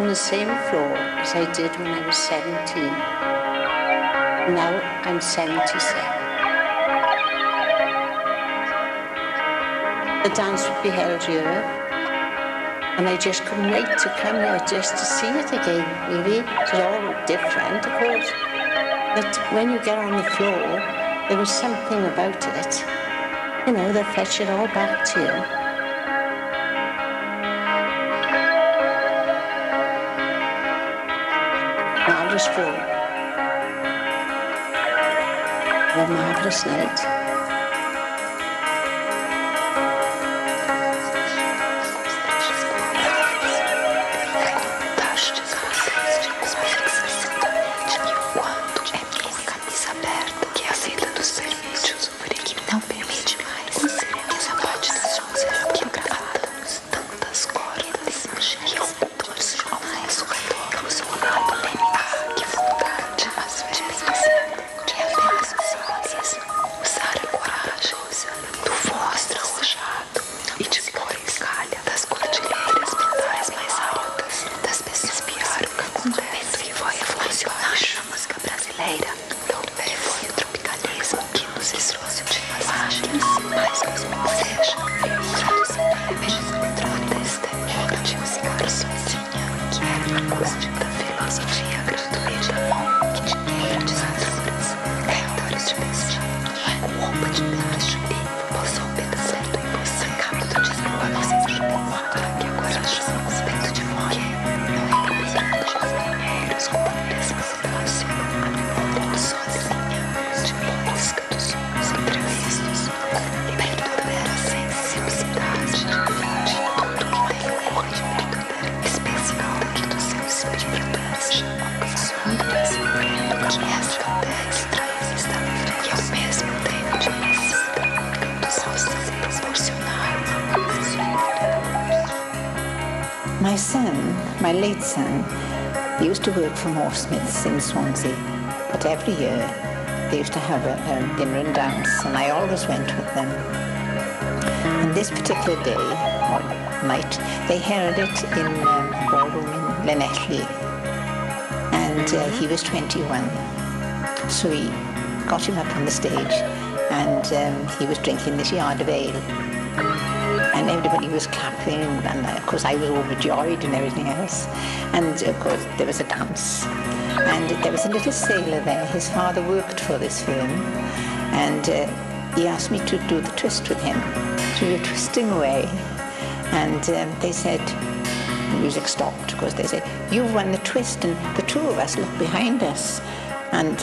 the same floor as I did when I was 17. Now I'm 77. The dance would be held here, and I just couldn't wait to come here just to see it again, really. It all different, of course. But when you get on the floor, there was something about it, you know, that fetched it all back to you. Marvellous floor. A marvellous night. My son, my late son, used to work for Smiths in Swansea, but every year they used to have a dinner and dance, and I always went with them. And this particular day, or night, they held it in a ballroom in Llanelli, and he was 21. So we got him up on the stage, and he was drinking this yard of ale. And everybody was clapping, and of course I was overjoyed and everything else. And of course there was a dance. And there was a little sailor there. His father worked for this firm, and he asked me to do the twist with him. So we were twisting away, and they said, the music stopped, because they said, "You've won the twist," and the two of us looked behind us, and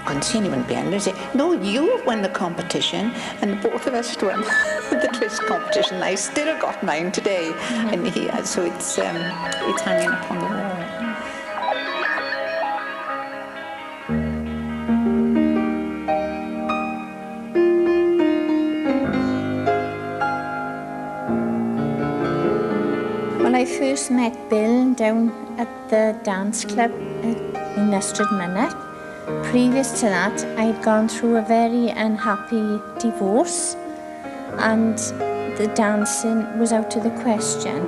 couldn't see anyone behind us. They said, "No, you've won the competition," and both of us won the twist competition. I still got mine today, and so it's hanging up on the wall. Well, I first met Bill down at the dance club in Ystrad Mynach. Previous to that, I'd gone through a very unhappy divorce, and the dancing was out of the question.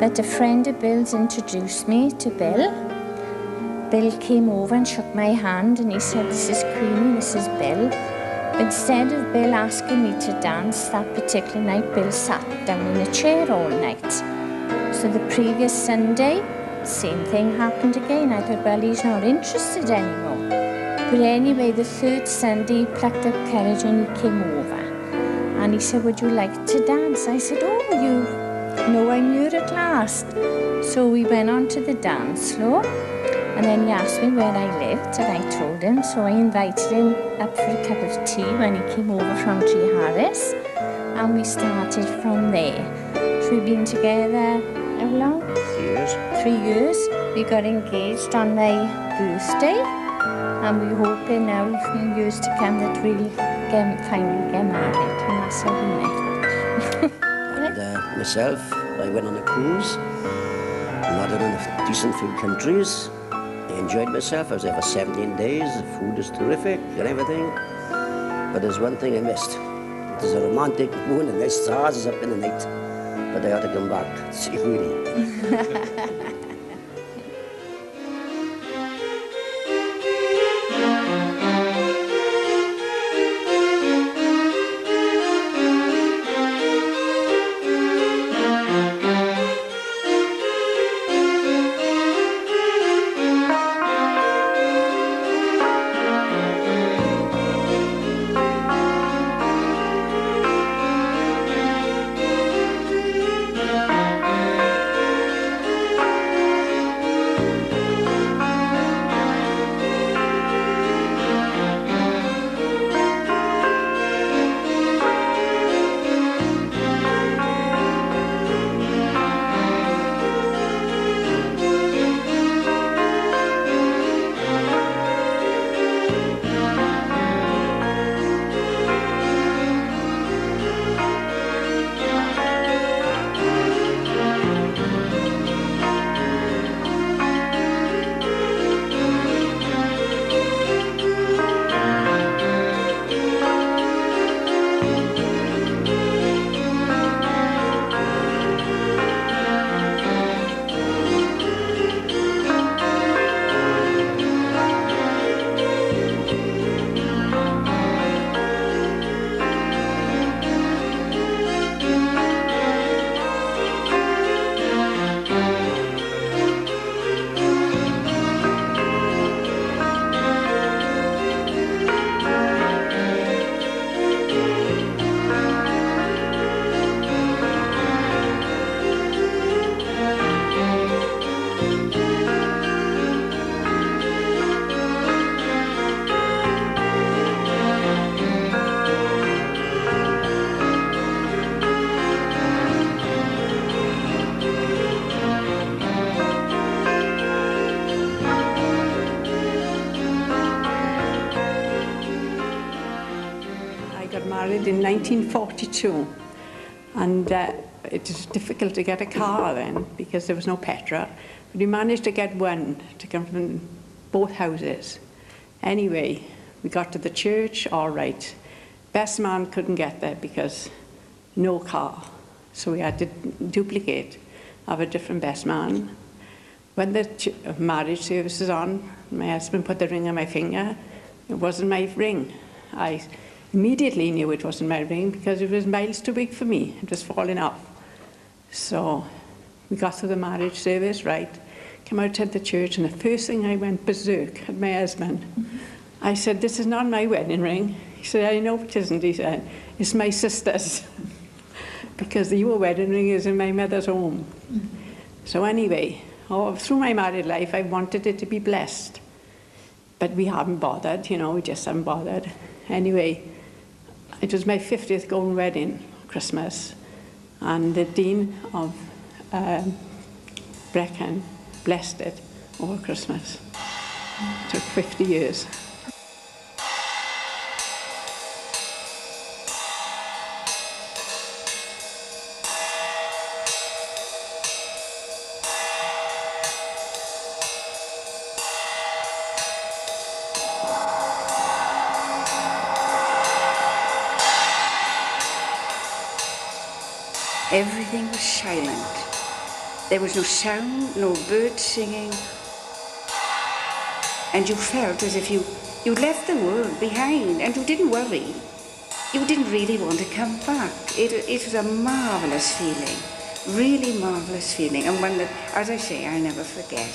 But a friend of Bill's introduced me to Bill. Bill came over and shook my hand, and he said, "This is Queenie, this is Bill." Instead of Bill asking me to dance that particular night, Bill sat down in a chair all night. So the previous Sunday, same thing happened again. I thought, well, he's not interested anymore. But anyway, the third Sunday, he plucked up courage and he came over. And he said, "Would you like to dance?" I said, "Oh, you know I'm here at last." So we went on to the dance floor, and then he asked me where I lived, and I told him. So I invited him up for a cup of tea when he came over from G. Harris, and we started from there. So we've been together, how long? 3 years. 3 years. We got engaged on my birthday, and we're hoping now in years to come that we'll finally get married, and that's how we met. And myself, I went on a cruise, landed in a decent few countries. I enjoyed myself. I was there for 17 days. The food is terrific and everything. But there's one thing I missed. There's a romantic moon and there's stars up in the night. but I had to come back to see Queenie. Married in 1942, and it was difficult to get a car then because there was no petrol, but we managed to get one to come from both houses. Anyway, we got to the church, all right. Best man couldn't get there because no car, so we had to duplicate, have a different best man. When the marriage service was on, my husband put the ring on my finger. It wasn't my ring. I immediately knew it wasn't my ring because it was miles too big for me. It was falling off. So we got to the marriage service, right, came out to the church, and the first thing I went berserk at my husband. I said, "This is not my wedding ring." He said, "I know it isn't," he said. "It's my sister's." Because your wedding ring is in my mother's home. So anyway, through my married life, I wanted it to be blessed. But we haven't bothered, we just haven't bothered. Anyway, it was my 50th golden wedding, Christmas, and the Dean of Brecon blessed it over Christmas. It took 50 years. Everything was silent. There was no sound, no birds singing. And you felt as if you'd left the world behind, and you didn't worry. You didn't really want to come back. It was a marvellous feeling, really marvellous feeling, and one that, as I say, I'll never forget.